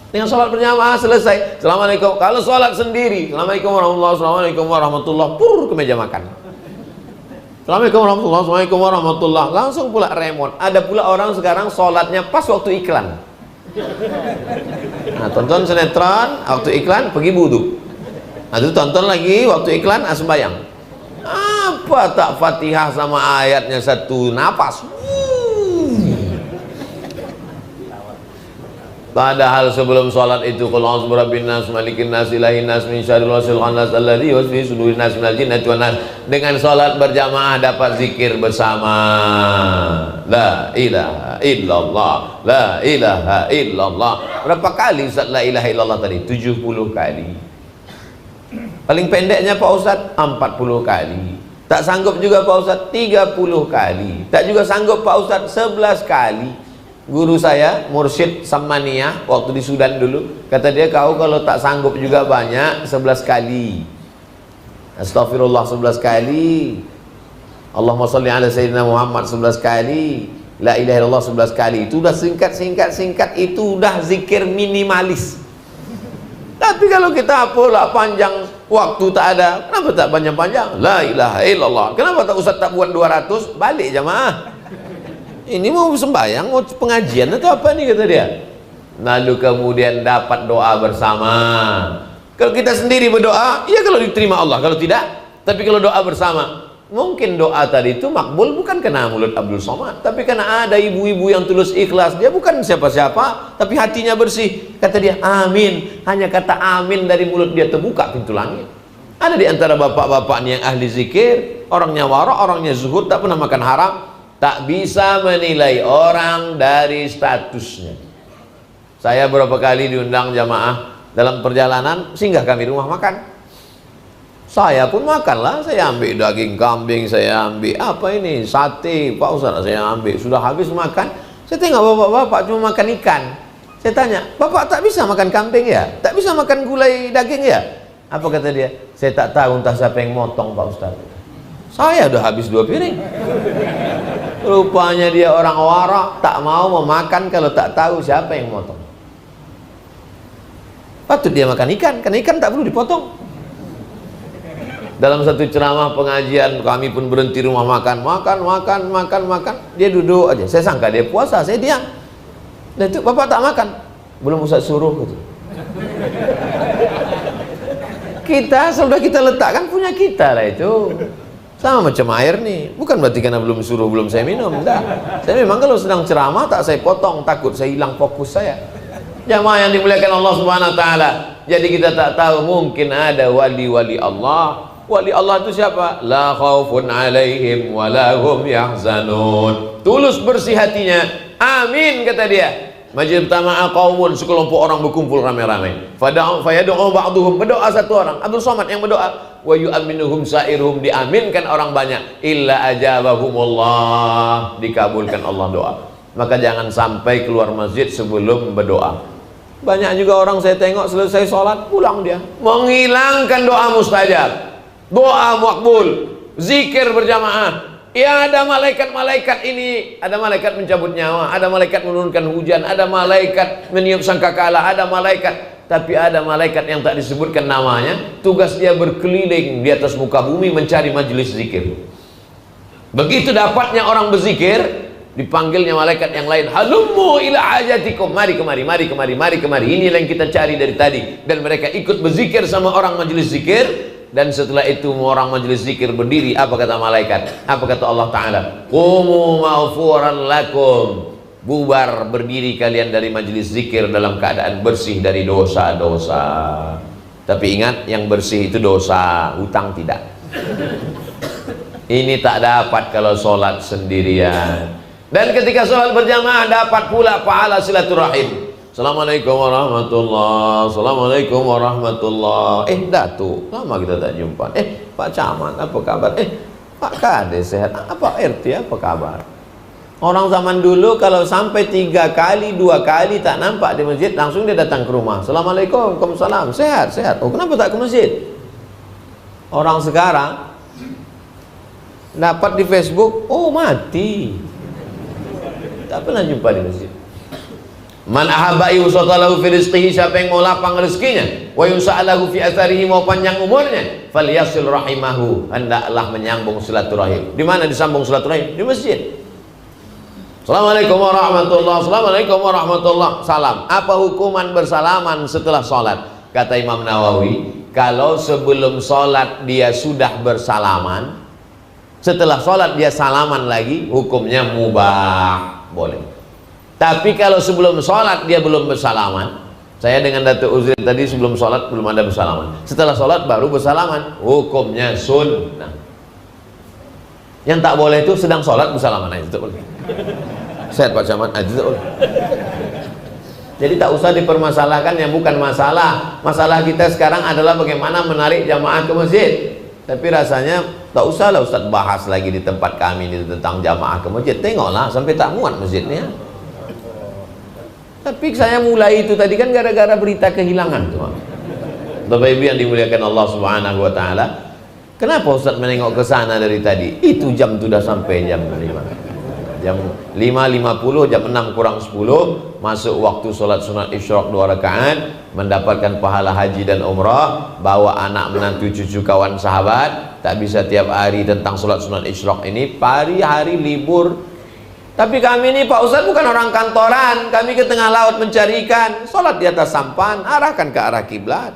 Dengan sholat berjamaah selesai, assalamualaikum. Kalau sholat sendiri, assalamualaikum warahmatullahi, assalamualaikum warahmatullahi, pur ke meja makan. Assalamualaikum warahmatullahi, assalamualaikum warahmatullahi, langsung pula remote. Ada pula orang sekarang sholatnya pas waktu iklan. Nah, tonton sinetron, waktu iklan pergi wudu. Nah, itu tonton lagi waktu iklan sembahyang. Apa tak Fatihah sama ayatnya satu napas. Padahal sebelum sholat itu qul a'udzu birabbin nas malikin nas ilahin nas min syarril wasil khannas alladzi yuwaswisu fi sudurin nas minal jinnati wan nas. Dengan sholat berjamaah dapat zikir bersama, la ilaha illallah, la ilaha illallah. Berapa kali Ustaz la ilaha illallah tadi? 70 kali. Paling pendeknya Pak Ustaz 40 kali. Tak sanggup juga Pak Ustaz 30 kali. Tak juga sanggup Pak Ustaz 11 kali. Guru saya, Mursyid Samaniyah, waktu di Sudan dulu, kata dia, kau kalau tak sanggup juga banyak, 11 kali. Astagfirullah 11 kali. Allahumma salli ala Sayyidina Muhammad 11 kali. La ilaha illallah 11 kali. Itu udah singkat, itu udah zikir minimalis. Tapi kalau kita pula panjang waktu tak ada, kenapa tak panjang-panjang? La ilaha illallah. Kenapa tak Ustaz tak buat 200? Balik jamaah. Ini mau sembahyang, mau pengajian atau apa nih, kata dia. Lalu kemudian dapat doa bersama. Kalau kita sendiri berdoa, ya kalau diterima Allah, kalau tidak. Tapi kalau doa bersama, mungkin doa tadi itu makbul bukan karena mulut Abdul Somad, tapi karena ada ibu-ibu yang tulus ikhlas. Dia bukan siapa-siapa, tapi hatinya bersih. Kata dia, amin. Hanya kata amin dari mulut dia terbuka pintu langit. Ada di antara bapak-bapak yang ahli zikir, orangnya wara, orangnya zuhud, tak pernah makan haram. Tak bisa menilai orang dari statusnya. Saya beberapa kali diundang jamaah dalam perjalanan, singgah kami rumah makan. Saya pun makanlah, saya ambil daging kambing, saya ambil apa ini, sate, Pak Ustaz, saya ambil. Sudah habis makan, saya tengok bapak-bapak cuma makan ikan. Saya tanya, bapak tak bisa makan kambing ya? Tak bisa makan gulai daging ya? Apa kata dia? Saya tak tahu entah siapa yang motong Pak Ustaz. Saya udah habis 2 piring. Rupanya dia orang warak, tak mau memakan kalau tak tahu siapa yang motong. Patut dia makan ikan, karena ikan tak perlu dipotong. Dalam satu ceramah pengajian, kami pun berhenti rumah makan. Dia duduk aja. Saya sangka dia puasa, saya diam. Dan itu, bapak tak makan? Belum Ustaz suruh gitu. Kita, sudah kita letakkan punya kita lah itu. Sama macam air nih, bukan berarti karena belum suruh belum saya minum, enggak. Saya memang kalau sedang ceramah tak saya potong, takut saya hilang fokus saya. Jamaah yang dimuliakan Allah Subhanahu wa taala. Jadi kita tak tahu, mungkin ada wali-wali Allah. Wali Allah itu siapa? La khaufun alaihim wa la hum yahzanun. Tulus bersih hatinya. Amin kata dia. Majid tama'a qaumun, sekelompok orang berkumpul ramai-ramai. Fayad'u ba'duhum, berdoa satu orang, Abdul Somad yang berdoa. Wa yu'minuhum sa'iruhum, diaminkan orang banyak. Illa ajabahumullah, dikabulkan Allah doa. Maka jangan sampai keluar masjid sebelum berdoa. Banyak juga orang saya tengok selesai sholat pulang dia, menghilangkan doa mustajab, doa makbul, zikir berjamaah. Ya ada malaikat-malaikat ini, ada malaikat mencabut nyawa, ada malaikat menurunkan hujan, ada malaikat meniup sangkakala, ada malaikat. Tapi ada malaikat yang tak disebutkan namanya, tugas dia berkeliling di atas muka bumi mencari majelis zikir. Begitu dapatnya orang berzikir, dipanggilnya malaikat yang lain, halummu ila hajatikum, mari kemari, mari kemari, mari kemari. Ini yang kita cari dari tadi. Dan mereka ikut berzikir sama orang majelis zikir. Dan setelah itu orang majelis zikir berdiri, apa kata malaikat? Apa kata Allah Ta'ala? Qumu maghfuran lakum, bubar berdiri kalian dari majelis zikir dalam keadaan bersih dari dosa-dosa. Tapi ingat, yang bersih itu dosa, hutang tidak. Ini tak dapat kalau sholat sendirian. Dan ketika sholat berjamaah dapat pula pahala silaturahim. Assalamualaikum warahmatullahi, assalamualaikum warahmatullahi. Datuk, lama kita tak jumpa. Pak Camat, apa kabar? Pak Kades sehat? Pak RT, apa kabar? Orang zaman dulu kalau sampai 3 kali, 2 kali tak nampak di masjid, langsung dia datang ke rumah. Assalamualaikum, waalaikumsalam, sehat, sehat. Oh, kenapa tak ke masjid? Orang sekarang dapat di Facebook, oh mati, tak pernah jumpa di masjid. Man ahabba yusatalahu fi rizqihi, siapa yang mau lapang rezekinya, wa yusa'alahu fi atharihi, mau panjang umurnya, falyasil rahimahu, hendaklah menyambung silaturahim. Di mana disambung silaturahim? Di masjid. Assalamualaikum warahmatullahi, assalamualaikum warahmatullahi, salam. Apa hukuman bersalaman setelah sholat? Kata Imam Nawawi, kalau sebelum sholat dia sudah bersalaman, setelah sholat dia salaman lagi, hukumnya mubah, boleh. Tapi kalau sebelum sholat dia belum bersalaman, saya dengan Datuk Uzri tadi sebelum sholat belum ada bersalaman, setelah sholat baru bersalaman, hukumnya sunnah. Yang tak boleh itu sedang sholat bersalaman aja, tak boleh. Sehat Pak Camat, aja tak boleh. Jadi tak usah dipermasalahkan yang bukan masalah. Masalah kita sekarang adalah bagaimana menarik jamaah ke masjid. Tapi rasanya tak usahlah Ustaz bahas lagi di tempat kami ini tentang jamaah ke masjid. Tengoklah sampai tak muat masjidnya. Tapi saya mulai itu tadi kan gara-gara berita kehilangan tuh. Bapak Ibu yang dimuliakan Allah Subhanahu wa taala. Kenapa Ustaz menengok ke sana dari tadi? Itu jam sudah sampai jam 5. Jam 5.50, jam 6 kurang 10 masuk waktu sholat sunat isyraq 2 rakaat, mendapatkan pahala haji dan umrah, bawa anak menantu cucu kawan sahabat. Tak bisa tiap hari tentang sholat sunat isyraq ini, hari-hari libur. Tapi kami ini Pak Ustadz bukan orang kantoran, kami ke tengah laut mencari ikan, sholat di atas sampan, arahkan ke arah kiblat,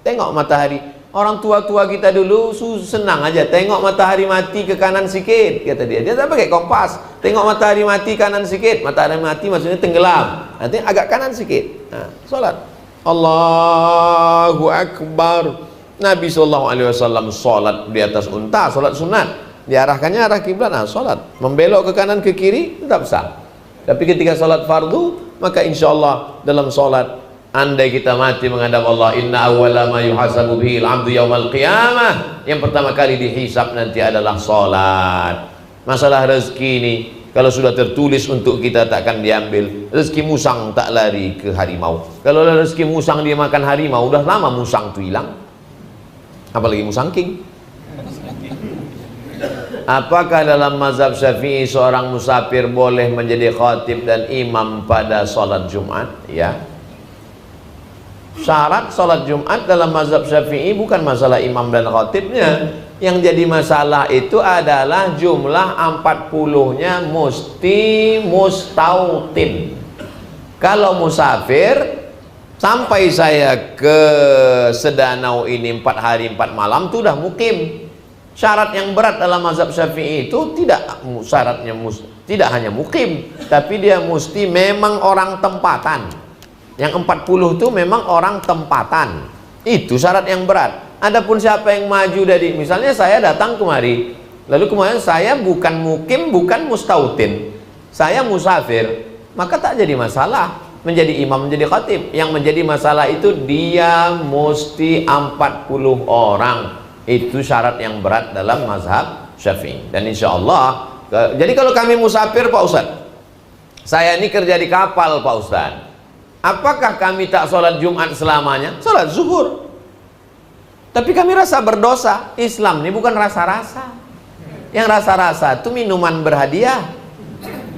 tengok matahari. Orang tua-tua kita dulu senang aja, tengok matahari mati ke kanan sikit, kata dia. Dia tak pakai kompas, tengok matahari mati kanan sikit, matahari mati maksudnya tenggelam, nanti agak kanan sikit. Nah, sholat. Allahu Akbar. Nabi SAW sholat di atas unta, sholat sunat. Diarahkannya arah kiblat, nah sholat membelok ke kanan ke kiri tetap sah. Tapi ketika sholat fardu, maka insya Allah dalam sholat, andai kita mati menghadap Allah, inna awwala ma yuhasabu bihil abdu yaumal qiyamah, yang pertama kali dihisab nanti adalah sholat. Masalah rezeki ini kalau sudah tertulis untuk kita takkan diambil. Rezeki musang tak lari ke harimau. Kalau rezeki musang dia makan harimau, udah lama musang itu hilang, apalagi musang king. Apakah dalam mazhab Syafi'i seorang musafir boleh menjadi khatib dan imam pada sholat Jumat? Ya. Syarat sholat Jumat dalam mazhab Syafi'i bukan masalah imam dan khatibnya. Yang jadi masalah itu adalah jumlah 40-nya mesti mustautin. Kalau musafir, sampai saya ke Sedanau ini 4 hari 4 malam itu udah mukim. Syarat yang berat dalam mazhab Syafi'i itu tidak hanya mukim, tapi dia mesti memang orang tempatan. Yang 40 itu memang orang tempatan. Itu syarat yang berat. Adapun siapa yang maju dari, misalnya saya datang kemari, lalu kemudian saya bukan mukim, bukan mustautin, saya musafir, maka tak jadi masalah menjadi imam, menjadi khatib. Yang menjadi masalah itu dia mesti 40 orang. Itu syarat yang berat dalam mazhab Syafi'i. Dan insya Allah, jadi kalau kami musafir Pak Ustadz, saya ini kerja di kapal Pak Ustadz, apakah kami tak sholat Jumat selamanya? Sholat zuhur. Tapi kami rasa berdosa. Islam ini bukan rasa-rasa. Yang rasa-rasa itu minuman berhadiah.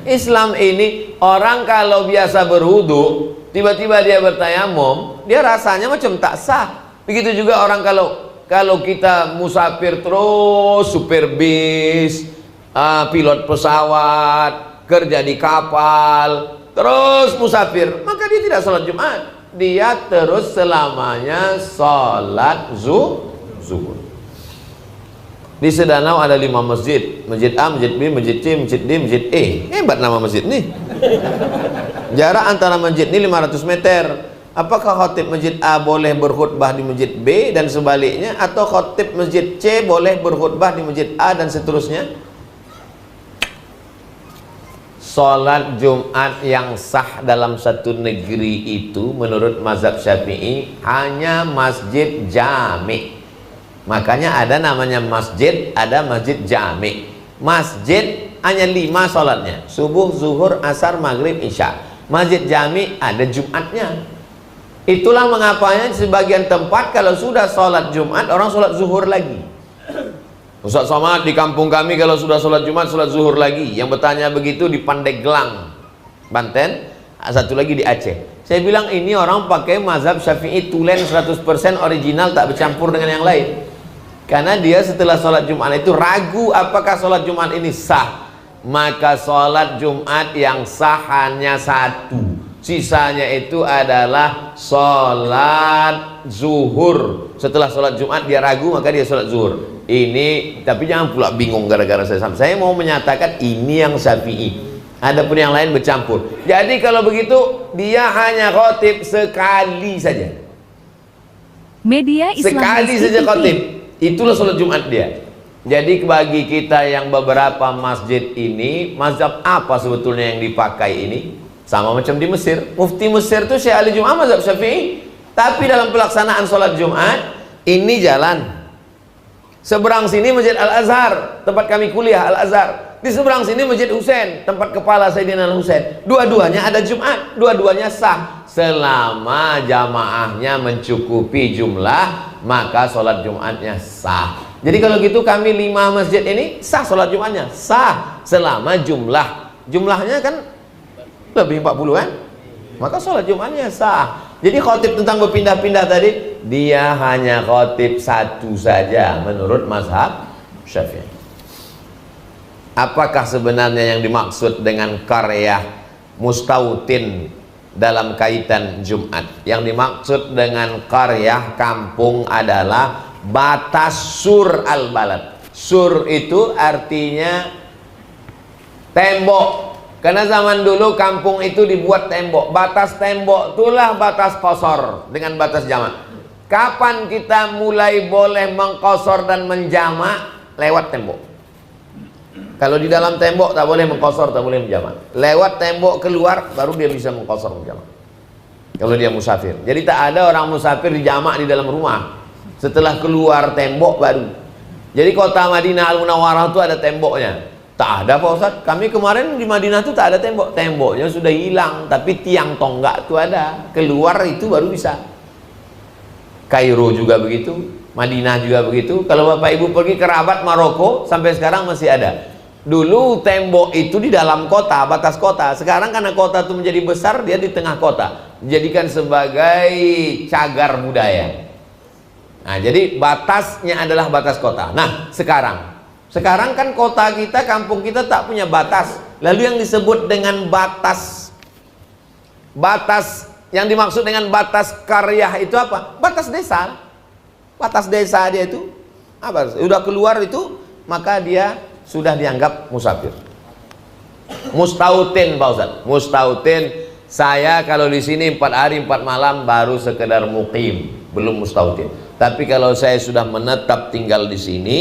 Islam ini orang kalau biasa berwudu, tiba-tiba dia bertayamum, dia rasanya macam tak sah. Begitu juga orang kalau kita musafir terus, supir bis, pilot pesawat, kerja di kapal, terus musafir, maka dia tidak sholat Jumat. Dia terus selamanya sholat zuhur. Di Sedanau ada 5 masjid. Masjid A, Masjid B, Masjid C, Masjid D, Masjid E. Hebat nama masjid nih. Jarak antara masjid ini 500 meter. Apakah khatib masjid A boleh berkhutbah di masjid B dan sebaliknya, atau khatib masjid C boleh berkhutbah di masjid A dan seterusnya? Salat Jumat yang sah dalam satu negeri itu menurut mazhab Syafi'i hanya masjid jami'. Makanya ada namanya masjid, ada masjid jami'. Masjid hanya 5 salatnya, subuh, zuhur, asar, maghrib, isya. Masjid jami' ada Jumatnya. Itulah mengapanya sebagian tempat kalau sudah sholat Jumat, orang sholat zuhur lagi. Ustaz Somad, di kampung kami kalau sudah sholat Jumat, sholat zuhur lagi. Yang bertanya begitu di Pandeglang, Banten, satu lagi di Aceh. Saya bilang ini orang pakai mazhab Syafi'i tulen 100% original, tak bercampur dengan yang lain. Karena dia setelah sholat Jumat itu ragu apakah sholat Jumat ini sah. Maka sholat Jumat yang sah hanya satu, sisanya itu adalah sholat zuhur. Setelah sholat Jumat dia ragu, maka dia sholat zuhur. Ini, tapi jangan pula bingung gara-gara saya mau menyatakan ini yang Syafi'i, adapun yang lain bercampur. Jadi kalau begitu dia hanya khotib sekali saja, Media Islam sekali saja khotib, itulah sholat Jumat dia. Jadi bagi kita yang beberapa masjid ini, mazhab apa sebetulnya yang dipakai ini? Sama macam di Mesir. Mufti Mesir itu Syekh Ali Jum'ah mazhab Syafi'i, tapi dalam pelaksanaan sholat Jumat ini jalan. Seberang sini Masjid Al-Azhar, tempat kami kuliah Al-Azhar. Di seberang sini Masjid Husain, tempat kepala Sayyidina Husain. Dua-duanya ada Jumat, dua-duanya sah. Selama jamaahnya mencukupi jumlah, maka sholat Jumatnya sah. Jadi kalau gitu kami 5 masjid ini sah sholat Jumatnya, sah. Selama jumlahnya kan lebih 40 kan? Maka sholat Jumatnya sah. Jadi khotib tentang berpindah-pindah tadi, dia hanya khotib satu saja menurut mazhab Syafi'i. Apakah sebenarnya yang dimaksud dengan karya mustautin dalam kaitan Jumat? Yang dimaksud dengan karya kampung adalah batas sur al-balad. Sur itu artinya tembok. Karena zaman dulu kampung itu dibuat tembok. Batas tembok itulah batas qasar dengan batas jamak. Kapan kita mulai boleh mengqasar dan menjamak? Lewat tembok. Kalau di dalam tembok tak boleh mengqasar, tak boleh menjamak. Lewat tembok keluar baru dia bisa mengqasar, menjamak. Kalau dia musafir. Jadi tak ada orang musafir dijamak di dalam rumah. Setelah keluar tembok baru. Jadi kota Madinah Al-Munawwarah itu ada temboknya. Tak ada Pak Ustadz, kami kemarin di Madinah itu tak ada tembok. Temboknya sudah hilang, tapi tiang tonggak itu ada. Keluar itu baru bisa. Kairo juga begitu, Madinah juga begitu. Kalau Bapak Ibu pergi ke Rabat, Maroko, sampai sekarang masih ada. Dulu tembok itu di dalam kota, batas kota. Sekarang karena kota itu menjadi besar, dia di tengah kota. Dijadikan sebagai cagar budaya. Nah, jadi batasnya adalah batas kota. Nah, sekarang kan kota kita, kampung kita tak punya batas. Lalu yang disebut dengan batas yang dimaksud dengan batas karya itu apa? Batas desa. Batas desa dia itu apa? Sudah keluar itu, maka dia sudah dianggap musafir. Mustautin Pak Ustaz. Mustautin, saya kalau di sini 4 hari 4 malam baru sekedar muqim, belum mustautin. Tapi kalau saya sudah menetap tinggal di sini,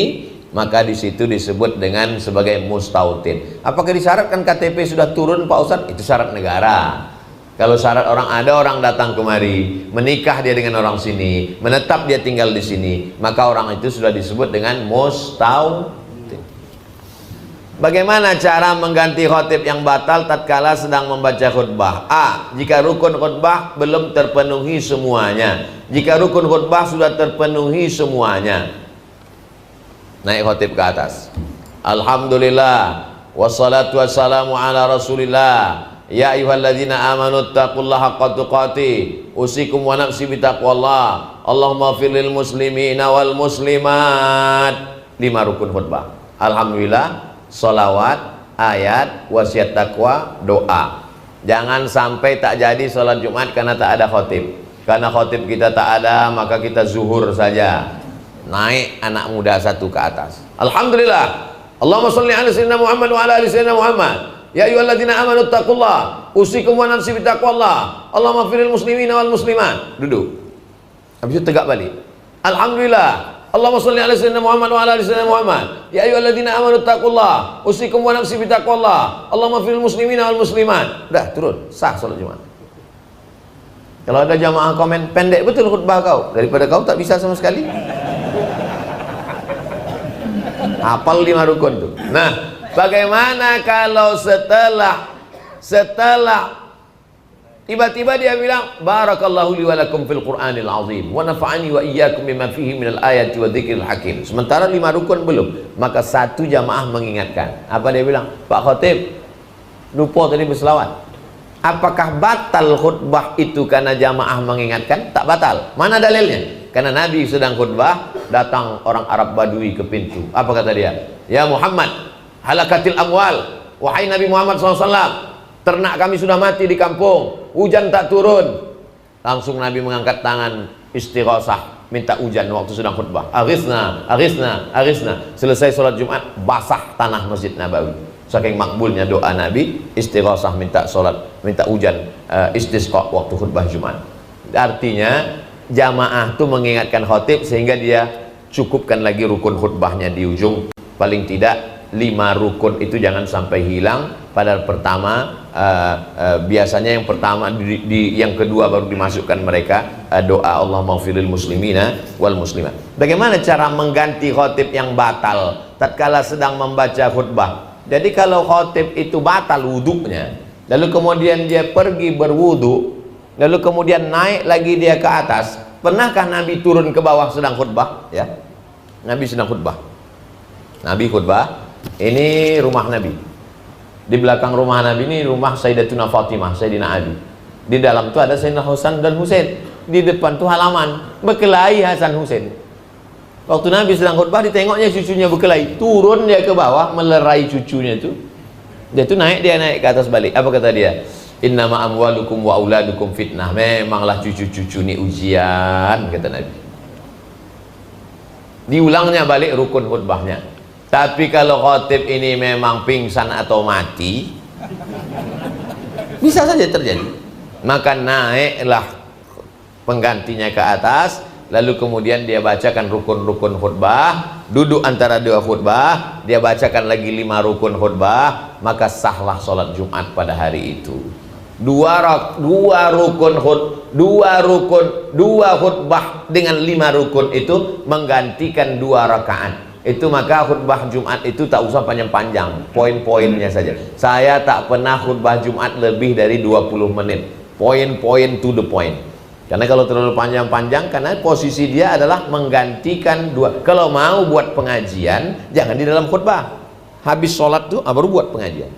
maka di situ disebut dengan sebagai mustautin. Apakah disyaratkan KTP sudah turun Pak Ustadz? Itu syarat negara. Kalau syarat ada orang datang kemari, menikah dia dengan orang sini, menetap dia tinggal di sini, maka orang itu sudah disebut dengan mustautin. Bagaimana cara mengganti khotib yang batal tatkala sedang membaca khutbah? A. Jika rukun khutbah belum terpenuhi semuanya. Jika rukun khutbah sudah terpenuhi semuanya, naik khotib ke atas. Alhamdulillah wassalatu wassalamu ala Rasulillah. Ya ayyuhalladzina amanu taqullaha haqqa tuqatih. Usikum wa nafsi bitaqwallah. Allahumma fir lil muslimina wal muslimat. 5 rukun khutbah. Alhamdulillah, salawat, ayat, wasiat takwa, doa. Jangan sampai tak jadi sholat Jumat karena tak ada khotib. Karena khotib kita tak ada, maka kita zuhur saja. Naik anak muda satu ke atas. Alhamdulillah. Allahumma sholli ala sayyidina Muhammad wa ala ali sayyidina Muhammad. Ya ayyuhalladzina amanu taqullah. Usikum wa nafsi bitaqwallah. Allahumma firil muslimina wal muslimat. Duduk. Habis itu tegak balik. Alhamdulillah. Allahumma sholli ala sayyidina Muhammad wa ala ali sayyidina Muhammad. Ya ayyuhalladzina amanu taqullah. Usikum wa nafsi bitaqwallah. Allahumma firil muslimina wal muslimat. Dah turun. Sah salat Jumat. Kalau ada jamaah komen, pendek betul khutbah kau, daripada kau tak bisa sama sekali. Hafal 5 rukun tuh. Nah, bagaimana kalau setelah tiba-tiba dia bilang barakallahu li wa lakum fil Qur'anil azim wa nafa'ani wa iyyakum bima fihi minal ayati wa dzikril hakim. Sementara 5 rukun belum, maka satu jamaah mengingatkan. Apa dia bilang? Pak Khotib, lupa tadi berselawat. Apakah batal khutbah itu karena jamaah mengingatkan? Tak batal. Mana dalilnya? Karena Nabi sedang khutbah, datang orang Arab Badui ke pintu. Apa kata dia? Ya Muhammad, halakatil amwal. Wahai Nabi Muhammad SAW, ternak kami sudah mati di kampung, hujan tak turun. Langsung Nabi mengangkat tangan istighosah, minta hujan waktu sedang khutbah. Aghithna, aghithna, aghithna. Selesai sholat Jumat, basah tanah Masjid Nabawi. Saking makbulnya doa Nabi, istighosah, minta sholat, minta hujan, istisqa waktu khutbah Jumat. Artinya jamaah itu mengingatkan khotib sehingga dia cukupkan lagi rukun khutbahnya di ujung. Paling tidak 5 rukun itu jangan sampai hilang. Padahal pertama biasanya yang pertama yang kedua baru dimasukkan mereka doa Allahumma ighfirlil muslimina wal muslimat. Bagaimana cara mengganti khotib yang batal tatkala sedang membaca khutbah? Jadi kalau khotib itu batal wuduknya, lalu kemudian dia pergi berwudu, lalu kemudian naik lagi dia ke atas, pernahkah Nabi turun ke bawah sedang khutbah? Ya, Nabi sedang khutbah. Nabi khutbah. Ini rumah Nabi. Di belakang rumah Nabi ini rumah Sayyidatuna Fatimah, Sayyidina Ali. Di dalam itu ada Sayyidina Hasan dan Husain. Di depan itu halaman, berkelahi Hasan Husain. Waktu Nabi sedang khutbah, ditengoknya cucunya berkelahi, turun dia ke bawah melerai cucunya itu. Dia naik ke atas balik. Apa kata dia? Innama amwalukum wa auladukum fitnah. Memanglah cucu-cucu ini ujian, kata Nabi. Diulangnya balik rukun khutbahnya. Tapi kalau khotib ini memang pingsan atau mati, bisa saja terjadi. Maka naiklah penggantinya ke atas, lalu kemudian dia bacakan rukun-rukun khutbah, duduk antara dua khutbah, dia bacakan lagi 5 rukun khutbah, maka sahlah sholat Jumat pada hari itu. Dua khutbah dengan 5 rukun itu menggantikan 2 rakaat. Itu maka khutbah Jumat itu tak usah panjang-panjang, poin-poinnya saja. Saya tak pernah khutbah Jumat lebih dari 20 menit. Poin-poin to the point. Karena kalau terlalu panjang-panjang, karena posisi dia adalah menggantikan 2. Kalau mau buat pengajian, jangan di dalam khutbah. Habis sholat tuh baru buat pengajian.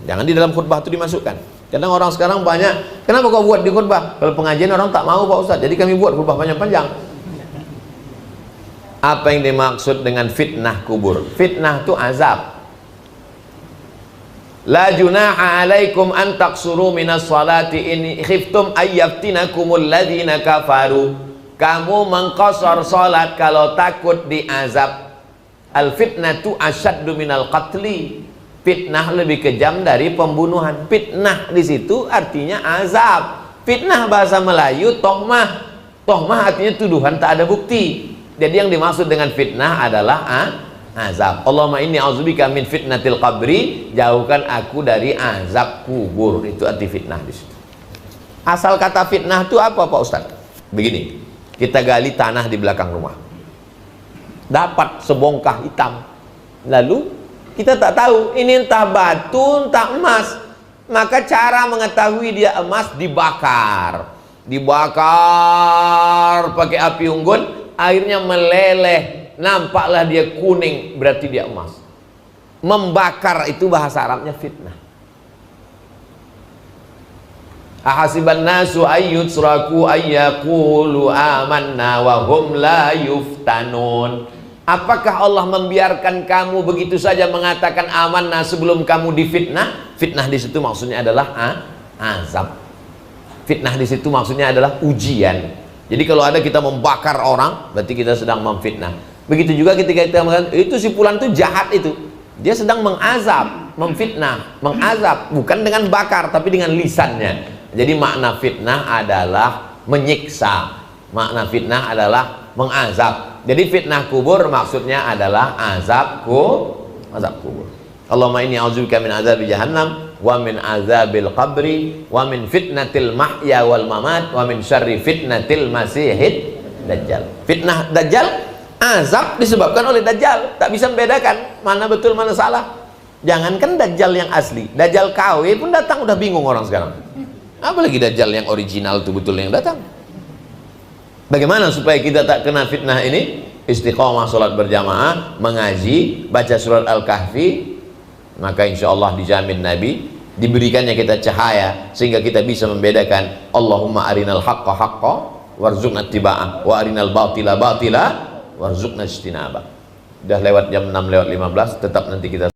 Jangan di dalam khutbah itu dimasukkan. Kadang orang sekarang banyak, kenapa kau buat di khutbah? Kalau pengajian orang tak mau Pak Ustaz, jadi kami buat khutbah panjang-panjang. Apa yang dimaksud dengan fitnah kubur? Fitnah itu azab. La junaha alaikum an taqsuru minas salati in khiftum ayyaftinakumul ladzina kafaru. Kamu mengqasar salat kalau takut diazab. Al fitnatu asyaddu minal qatli. Fitnah lebih kejam dari pembunuhan. Fitnah di situ artinya azab. Fitnah bahasa Melayu tohmah. Tohmah artinya tuduhan tak ada bukti. Jadi yang dimaksud dengan fitnah adalah azab. Allahumma inni a'udzubika min fitnatil qabri, jauhkan aku dari azab kubur. Itu arti fitnah di situ. Asal kata fitnah itu apa Pak Ustaz? Begini, kita gali tanah di belakang rumah, dapat sebongkah hitam, lalu kita tak tahu ini entah batu entah emas. Maka cara mengetahui dia emas, dibakar pakai api unggun, airnya meleleh, nampaklah dia kuning, berarti dia emas. Membakar itu bahasa Arabnya fitnah. Ahasiban nasu ayyutsraku ayyaqulu amanna wa hum la yuftanun. Apakah Allah membiarkan kamu begitu saja mengatakan amanah sebelum kamu difitnah? Fitnah di situ maksudnya adalah azab. Fitnah di situ maksudnya adalah ujian. Jadi kalau ada kita membakar orang, berarti kita sedang memfitnah. Begitu juga ketika kita mengatakan itu si fulan itu jahat, itu dia sedang mengazab, memfitnah, mengazab, bukan dengan bakar tapi dengan lisannya. Jadi makna fitnah adalah menyiksa, makna fitnah adalah mengazab. Jadi fitnah kubur maksudnya adalah azab kubur. Allahumma inni a'udzubika min azabi jahannam wa min azabil qabri wa min fitnatil mahya wal mamat wa min syarri fitnatil masihid dajjal. Fitnah dajjal, azab disebabkan oleh dajjal. Tak bisa membedakan mana betul mana salah. Jangankan dajjal yang asli, dajjal KW pun datang udah bingung orang sekarang. Apalagi dajjal yang original itu betul yang datang. Bagaimana supaya kita tak kena fitnah ini? Istiqomah sholat berjamaah, mengaji, baca surat Al-Kahfi, maka insya Allah dijamin Nabi diberikannya kita cahaya sehingga kita bisa membedakan. Allahumma arinal haqqa haqqa warzuqna ittiba'ah wa arinal batila batila warzuqna ijtinabah. Udah lewat jam 6 lewat 15, tetap nanti kita